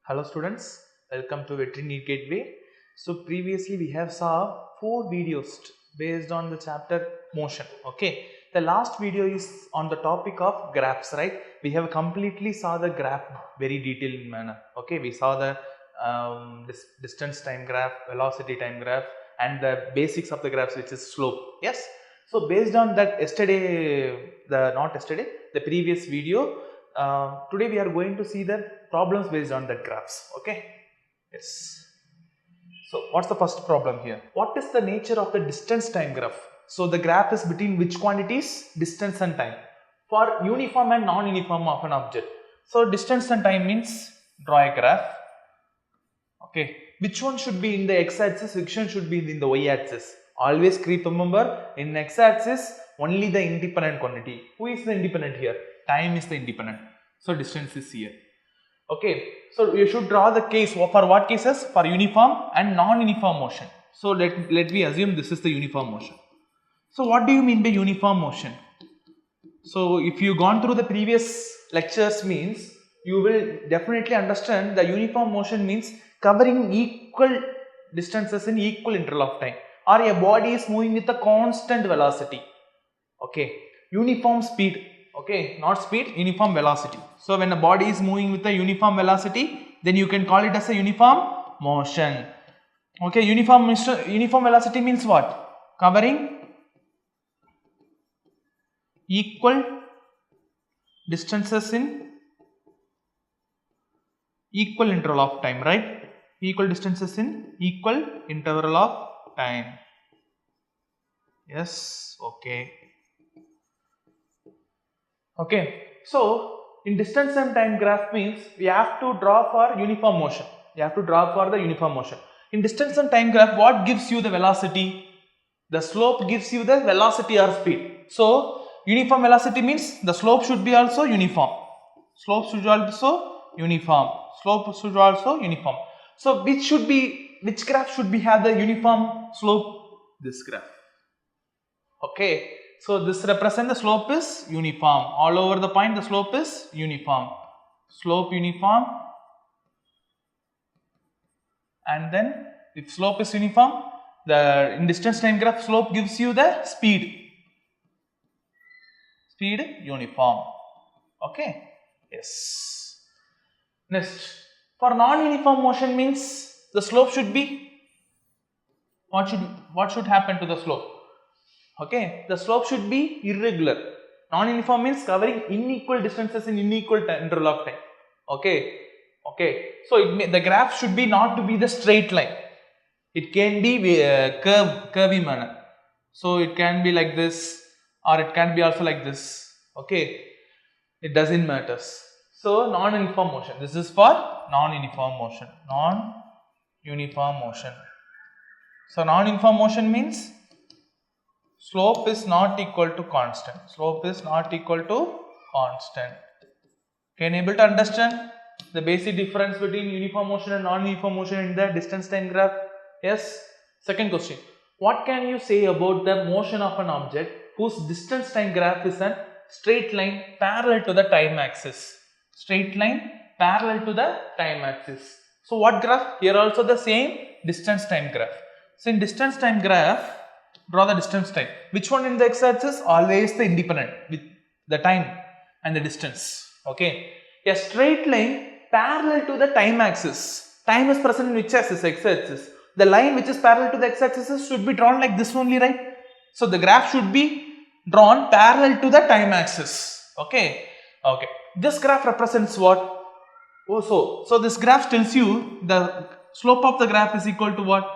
Hello students, welcome to Veterinary Neet Gateway. So previously we have saw 4 videos based on the chapter motion. Okay, the last video is on the topic of graphs, right? We have completely saw the graph very detailed manner. Okay, we saw the this distance time graph, velocity time graph, and the basics of the graphs, which is slope. Yes. So based on that the previous video. Today we are going to see the problems based on that graphs. Okay. Yes. So what's the first problem here? What is the nature of the distance time graph? So the graph is between which quantities? Distance and time. For uniform and non-uniform of an object. So distance and time means draw a graph. Okay. Which one should be in the x-axis? Which one should be in the y-axis? Always remember, in x-axis only the independent quantity. Who is the independent here? Time is the independent. So distance is here. Okay. So you should draw the case for what cases? For uniform and non-uniform motion. So let me assume this is the uniform motion. So what do you mean by uniform motion? So if you gone through the previous lectures means you will definitely understand the uniform motion means covering equal distances in equal interval of time, or a body is moving with a constant velocity. Okay. Uniform speed. Okay, not speed, uniform velocity. So when a body is moving with a uniform velocity, then you can call it as a uniform motion. Okay, uniform velocity means what? Covering equal distances in equal interval of time, right? Equal distances in equal interval of time. Yes, okay. Okay, so in distance and time graph means we have to draw for uniform motion. You have to draw for the uniform motion. In distance and time graph, what gives you the velocity? The slope gives you the velocity or speed. So uniform velocity means the slope should be also uniform. Slope should also uniform. Slope should also uniform. So which graph should be have the uniform slope? This graph. Okay. So this represents the slope is uniform. All over the point the slope is uniform. Slope uniform. And then if slope is uniform, in distance time graph slope gives you the speed. Speed uniform. Okay. Yes. Next. For non-uniform motion means the slope should be, what should happen to the slope? Okay, the slope should be irregular. Non-uniform means covering unequal distances in unequal interval of time. Okay, okay. So the graph should be not to be the straight line. It can be curvy manner. So it can be like this, or it can be also like this. Okay, it doesn't matter. So non-uniform motion. This is for non-uniform motion. Non-uniform motion. So non-uniform motion means slope is not equal to constant. Slope is not equal to constant. Can you able to understand the basic difference between uniform motion and non-uniform motion in the distance time graph? Yes. Second question. What can you say about the motion of an object whose distance time graph is a straight line parallel to the time axis? Straight line parallel to the time axis. So what graph? Here also the same distance time graph. So in distance time graph, draw the distance time. Which one in the x-axis? Always the independent with the time and the distance. Okay. A straight line parallel to the time axis. Time is present in which axis? X-axis. The line which is parallel to the x-axis should be drawn like this only, right? So the graph should be drawn parallel to the time axis. Okay. Okay. This graph represents what? Oh, so this graph tells you the slope of the graph is equal to what?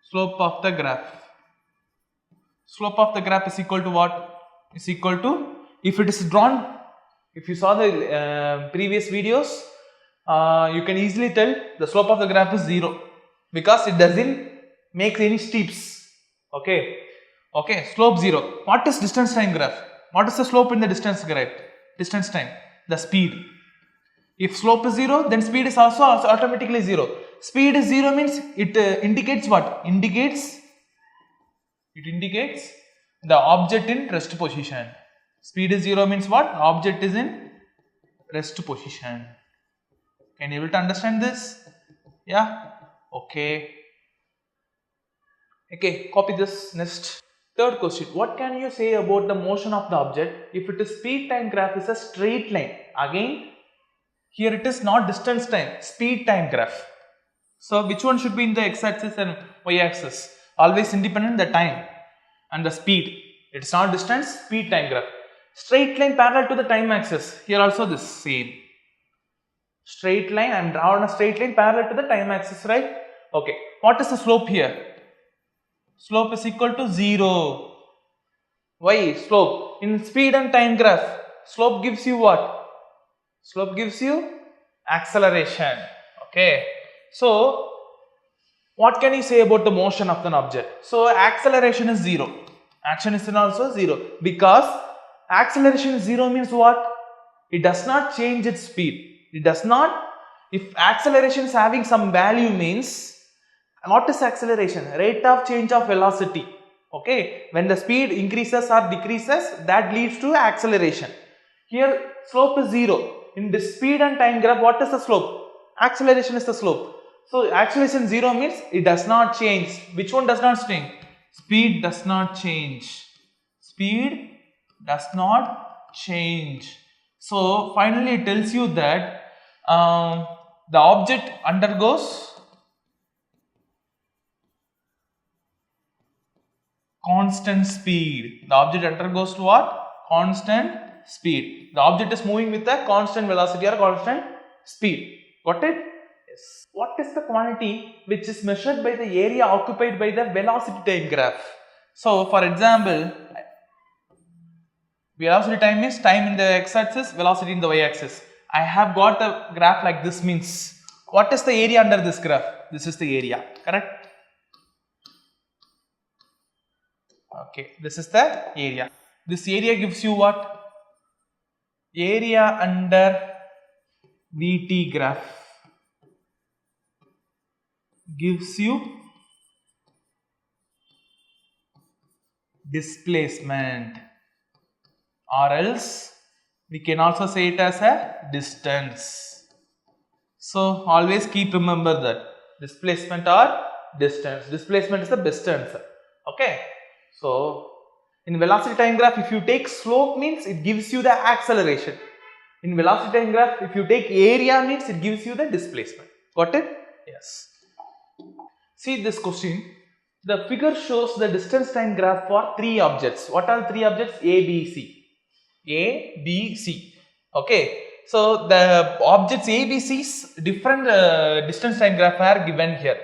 Slope of the graph. Slope of the graph is equal to what? Is equal to, if it is drawn, if you saw the previous videos, you can easily tell the slope of the graph is 0 because it doesn't make any steeps. Okay. Okay. Slope 0. What is distance time graph? What is the slope in the distance graph? Distance time. The speed. If slope is 0, then speed is also automatically 0. Speed is 0 means it indicates what? It indicates the object in rest position. Speed is 0 means what? Object is in rest position. Can you able to understand this? Yeah. Okay. Okay, copy this. Next. Third question. What can you say about the motion of the object if it is speed time graph is a straight line? Again, here it is not distance time, speed time graph. So which one should be in the x-axis and y-axis? Always independent, the time and the speed. It's not distance, speed time graph. Straight line parallel to the time axis. Here also this same. Straight line, I am drawing a straight line parallel to the time axis, right? Okay. What is the slope here? Slope is equal to 0. Why? Slope. In speed and time graph, slope gives you what? Slope gives you acceleration. Okay. So, what can you say about the motion of an object? So, acceleration is 0. Action is also 0. Because acceleration is 0 means what? It does not change its speed. It does not. If acceleration is having some value means, what is acceleration? Rate of change of velocity. Okay. When the speed increases or decreases, that leads to acceleration. Here, slope is 0. In the speed and time graph, what is the slope? Acceleration is the slope. So, acceleration 0 means it does not change. Which one does not change? Speed does not change. Speed does not change. So, finally it tells you that the object undergoes constant speed. The object undergoes to what? Constant speed. The object is moving with a constant velocity or constant speed. Got it? Yes. What is the quantity which is measured by the area occupied by the velocity time graph? So, for example, velocity time is time in the x-axis, velocity in the y-axis. I have got a graph like this means, what is the area under this graph? This is the area, correct? Okay, this is the area. This area gives you what? Area under VT graph gives you displacement, or else we can also say it as a distance. So, always keep remember that displacement or distance. Displacement is the best answer. Okay. So, in velocity time graph, if you take slope means it gives you the acceleration. In velocity time graph, if you take area means it gives you the displacement. Got it? Yes. See this question. The figure shows the distance time graph for 3 objects. What are the 3 objects? A, B, C. A, B, C. Okay. So, the objects A, B, C's different distance time graph are given here.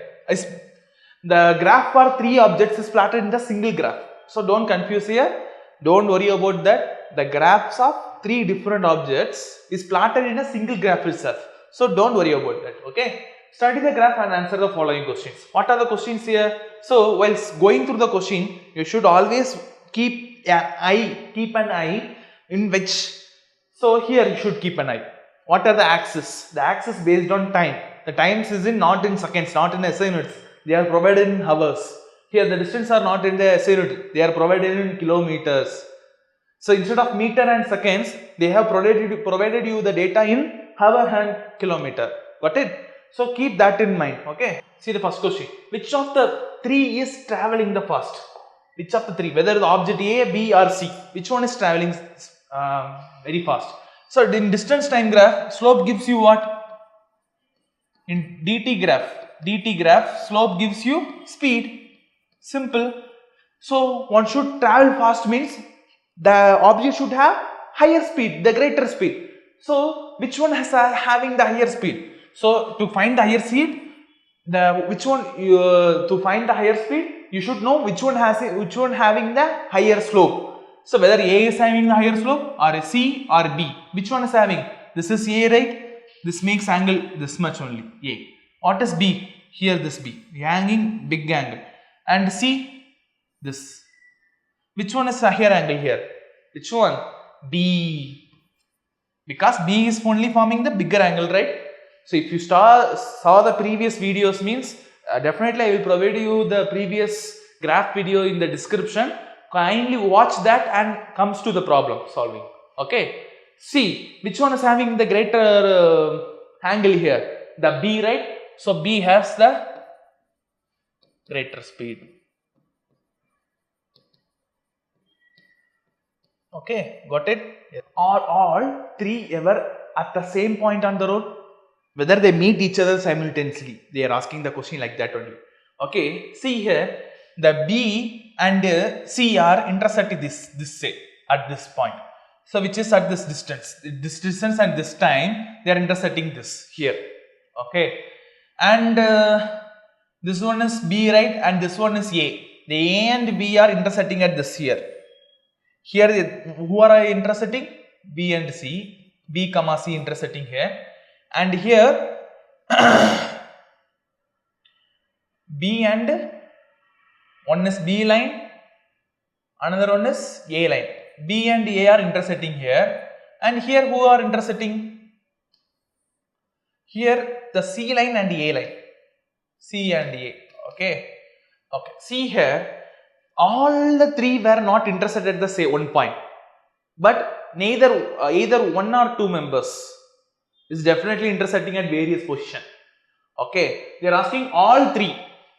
The graph for 3 objects is plotted in the single graph. So, don't confuse here. Don't worry about that. The graphs of 3 different objects is plotted in a single graph itself. So, don't worry about that. Okay. Study the graph and answer the following questions. What are the questions here? So, while going through the question, you should always keep an eye in which. So, here you should keep an eye. What are the axes? The axis based on time. The times is not in seconds, not in SI units. They are provided in hours. Here the distance are not in the SI unit. They are provided in kilometers. So, instead of meter and seconds, they have provided you the data in hour and kilometer. Got it? So, keep that in mind. Okay. See the first question. Which of the 3 is traveling the fast? Which of the 3? Whether the object A, B or C. Which one is traveling very fast? So, in distance time graph, slope gives you what? In DT graph, slope gives you speed. Simple. So, one should travel fast means the object should have higher speed, the greater speed. So, which one has having the higher speed? So, to find the higher speed, to find the higher speed, you should know which one having the higher slope. So, whether A is having the higher slope or C or B, which one is having? This is A, right? This makes angle this much only, A. What is B? Here this B, hanging big angle. And C, this. Which one is a higher angle here? Which one? B. Because B is only forming the bigger angle, right? So, if you saw the previous videos means, definitely I will provide you the previous graph video in the description. Kindly watch that and comes to the problem solving. Okay. C, which one is having the greater angle here, the B, right? So B has the greater speed. Okay, got it? Yes. Are all three ever at the same point on the road? Whether they meet each other simultaneously, they are asking the question like that only. Okay, see here, the B and C are intersecting this say at this point. So which is at this distance and this time they are intersecting this here. Okay, and this one is B, right, and this one is A. The A and B are intersecting at this here. Here who are intersecting? B and C. B comma C intersecting here, and here B and one is B line, another one is A line. B and A are intersecting here, and here who are intersecting? Here the C line and A line. C and A. Okay. Okay. See here, all the three were not intersected at the same one point, but either one or two members is definitely intersecting at various positions. Okay. They are asking all three.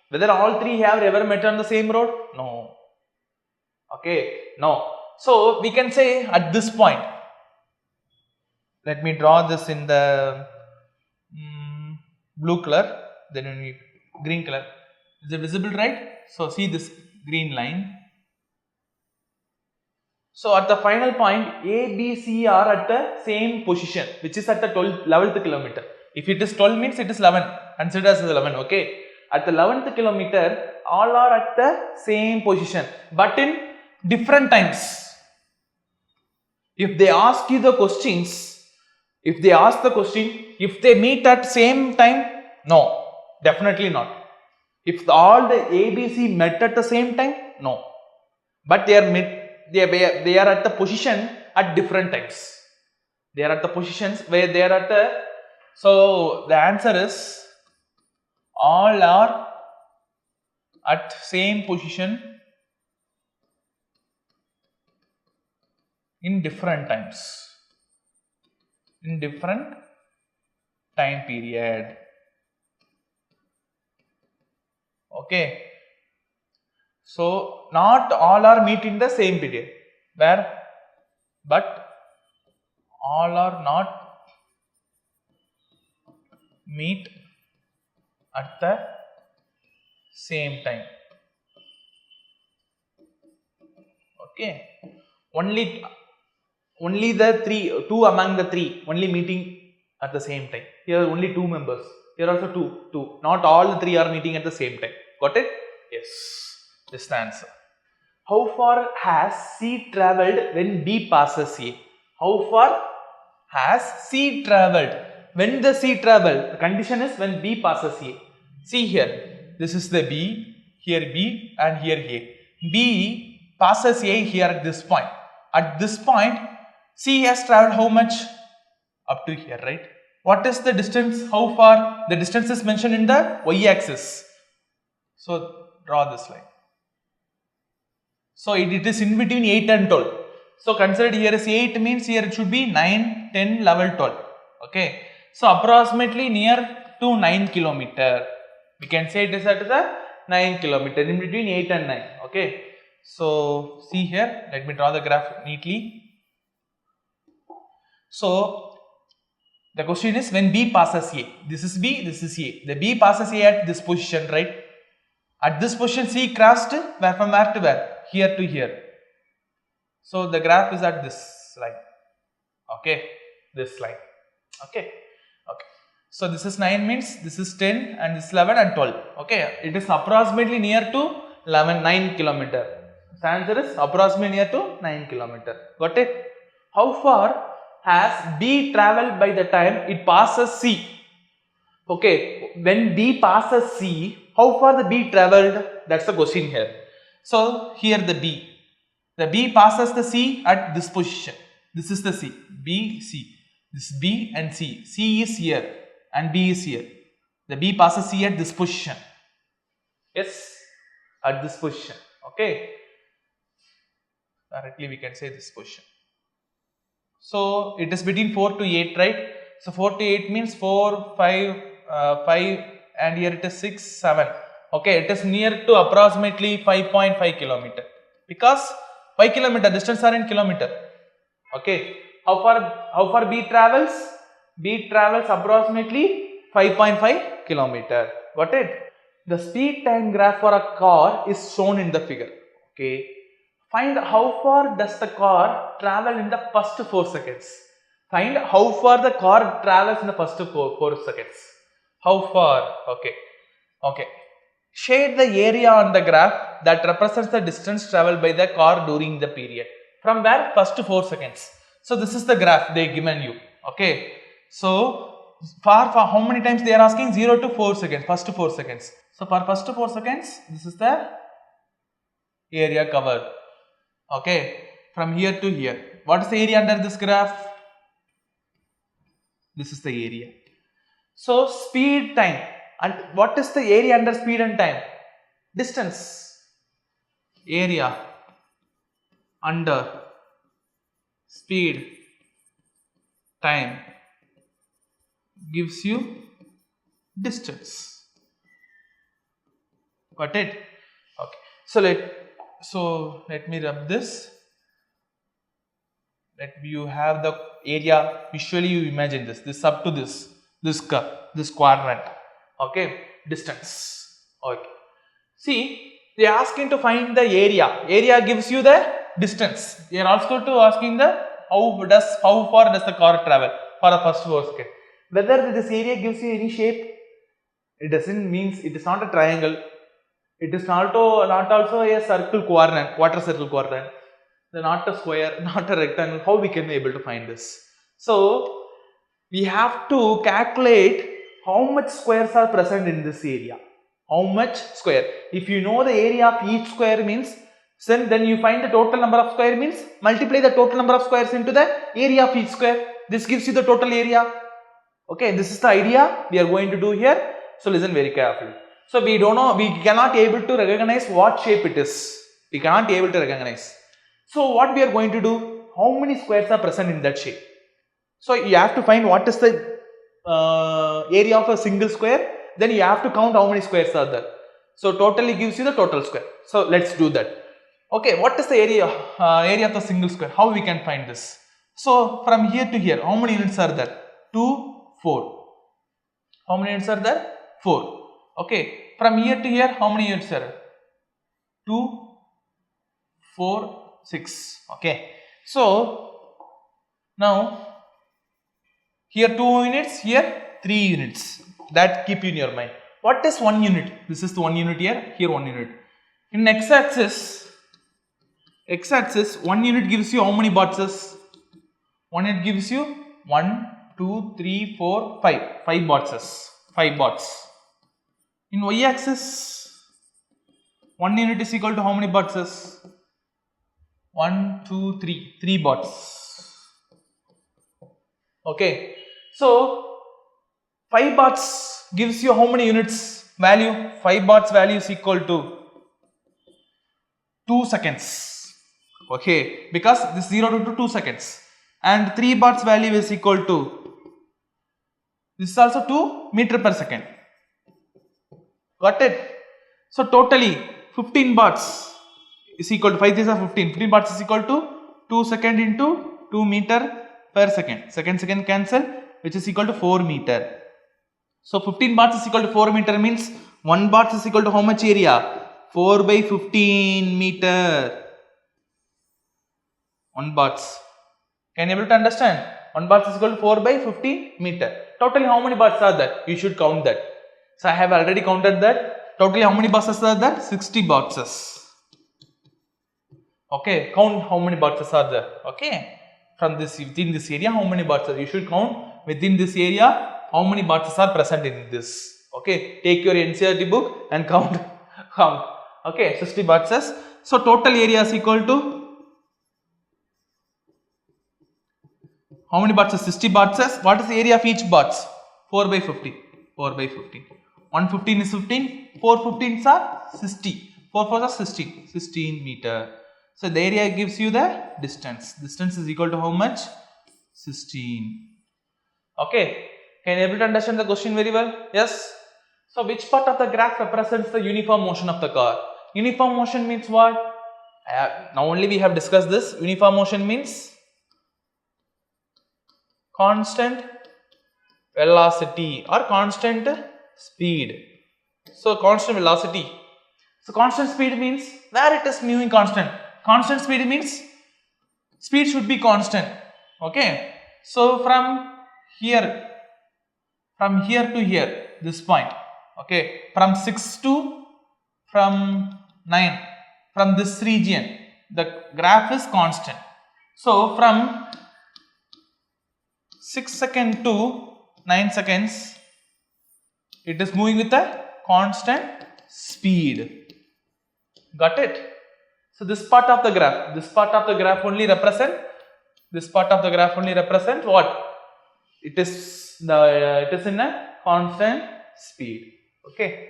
Whether all three have ever met on the same road? No. Okay, no. So we can say at this point, let me draw this in the blue color, then in green color. Is it visible, right? So see this green line. So at the final point, A, B, C are at the same position, which is at the 11th kilometer. If it is 12 means it is 11, consider as 11, okay. At the 11th kilometer, all are at the same position, but in different times. If they ask you the questions, if they meet at same time, no, definitely not. If all the A, B, C met at the same time, no. But they are at the position at different times. They are at the positions where they are at the, so the answer is all are at same position in different times, in different time period. Okay. So not all are meet in the same period, but all are not meet at the same time. Okay. Only the two among the three only meeting at the same time. Here only two members. Here also two. Not all the three are meeting at the same time. Got it? Yes. This is the answer. How far has C travelled when B passes A? How far has C travelled? When the C travelled, the condition is when B passes A. See here, this is the B, here B and here A. B passes A here at this point. At this point, C has travelled how much? Up to here, right? What is the distance? How far? The distance is mentioned in the y-axis. So draw this line. So it is in between 8 and 12. So considered here is 8 means here it should be 9, 10, 11, 12. Okay. So approximately near to 9 kilometer. We can say it is at the 9 kilometer, in between 8 and 9. Okay. So see here, let me draw the graph neatly. So the question is when B passes A. This is B, this is A. The B passes A at this position, right? At this position C crossed from where to where? Here to here. So the graph is at this line. Okay, this line. Okay. So this is 9 means this is 10 and this is 11 and 12. Okay, it is approximately near to 9 kilometer. The answer is approximately near to 9 kilometer. Got it? How far has B travelled by the time it passes C? Okay, when B passes C, how far the B travelled? That's the question here. So here the B passes the C at this position. This is the C, B, C. This is B and C. C is here and B is here. The B passes C at this position. Yes, at this position. Okay. Directly we can say this position. So it is between 4 to 8, right? So 4 to 8 means 4, 5, 5 and here it is 6, 7. Okay, it is near to approximately 5.5 kilometer because 5 kilometer distance are in kilometer. Okay, how far B travels? B travels approximately 5.5 kilometer. Got it? The speed time graph for a car is shown in the figure. Okay, find how far does the car travel in the first 4 seconds. Find how far the car travels in the first 4 seconds. How far? Okay. Shade the area on the graph that represents the distance traveled by the car during the period. From where? First 4 seconds. So this is the graph they given you. Okay. So for how many times they are asking? 0 to 4 seconds. First 4 seconds. So for first 4 seconds, this is the area covered. Okay. From here to here. What is the area under this graph? This is the area. So speed time. And what is the area under speed and time? Distance. Area under speed time gives you distance. Got it? Okay. So let me rub this. Let you have the area visually. You imagine this up to this curve, this quadrant. Okay, distance. Okay. See, they are asking to find the area. Area gives you the distance. They are also asking the how far does the car travel for the first 4 seconds. Whether this area gives you any shape, it doesn't means it is not a triangle. It is not also a circle quadrant, quarter circle quadrant. Not a square, not a rectangle. How we can be able to find this? So we have to calculate how much squares are present in this area. How much square? If you know the area of each square means, then you find the total number of square means multiply the total number of squares into the area of each square. This gives you the total area. Okay, this is the idea we are going to do here. So listen very carefully. So we don't know, we cannot able to recognize what shape it is. We cannot able to recognize. So what we are going to do? How many squares are present in that shape? So you have to find what is the area of a single square. Then you have to count how many squares are there. So totally gives you the total square. So let's do that. Okay, what is the area of the single square? How we can find this? So from here to here, how many units are there? 2, 4. How many units are there? 4. Okay, from here to here, how many units are there? 2, 4, 6. Okay, so now here 2 units, here 3 units. That keep in your mind. What is 1 unit? This is the 1 unit here 1 unit. In x-axis 1 unit gives you how many boxes? 1 unit gives you 1, 2, 3, 4, 5. 5 boxes. 5 bots. In y-axis 1 unit is equal to how many boxes? 1, 2, 3. 3 bots. Okay. So 5 bots gives you how many units value? 5 bots value is equal to 2 seconds. Okay, because this 0 to 2 seconds. And 3 bots value is equal to, this is also 2 meter per second. Got it? So totally 15 bots is equal to 5 these are 15. 15 bots is equal to 2 second into 2 meter per second. Second cancel, which is equal to 4 meter. So 15 bots is equal to 4 meter means 1 bot is equal to how much area? 4 by 15 meter. 1 bots. Can you able to understand? 1 bots is equal to 4 by 15 meter. Totally how many bots are there? You should count that. So I have already counted that. Totally how many boxes are there? 60 boxes. Okay, count how many boxes are there. Okay, from this within this area how many boxes? You should count within this area how many boxes are present in this. Okay, take your NCERT book and count. Okay, 60 boxes. So total area is equal to how many boxes? 60 boxes. What is the area of each box? 4 by 50. 4 by 15. 115 is 15. 4 15s are 60. 4 4s are 16. 16 meter. So the area gives you the distance. Distance is equal to how much? 16. Okay, can you able to understand the question very well? Yes. So which part of the graph represents the uniform motion of the car? Uniform motion means what? Now only we have discussed this. Uniform motion means constant velocity or constant speed. So constant velocity. So constant speed means where it is moving constant. Constant speed means speed should be constant. Okay. So from here to here, this point. Okay. From 6 to from 9, from this region, the graph is constant. So from 6 seconds to 9 seconds, it is moving with a constant speed. Got it? So this part of the graph only represent what? It is in a constant speed. Okay.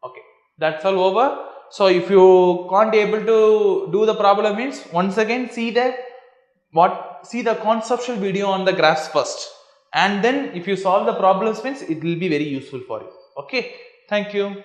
Okay, that's all over. So if you can't able to do the problem means, once again see the conceptual video on the graphs first, and then if you solve the problems means it will be very useful for you. Okay, thank you.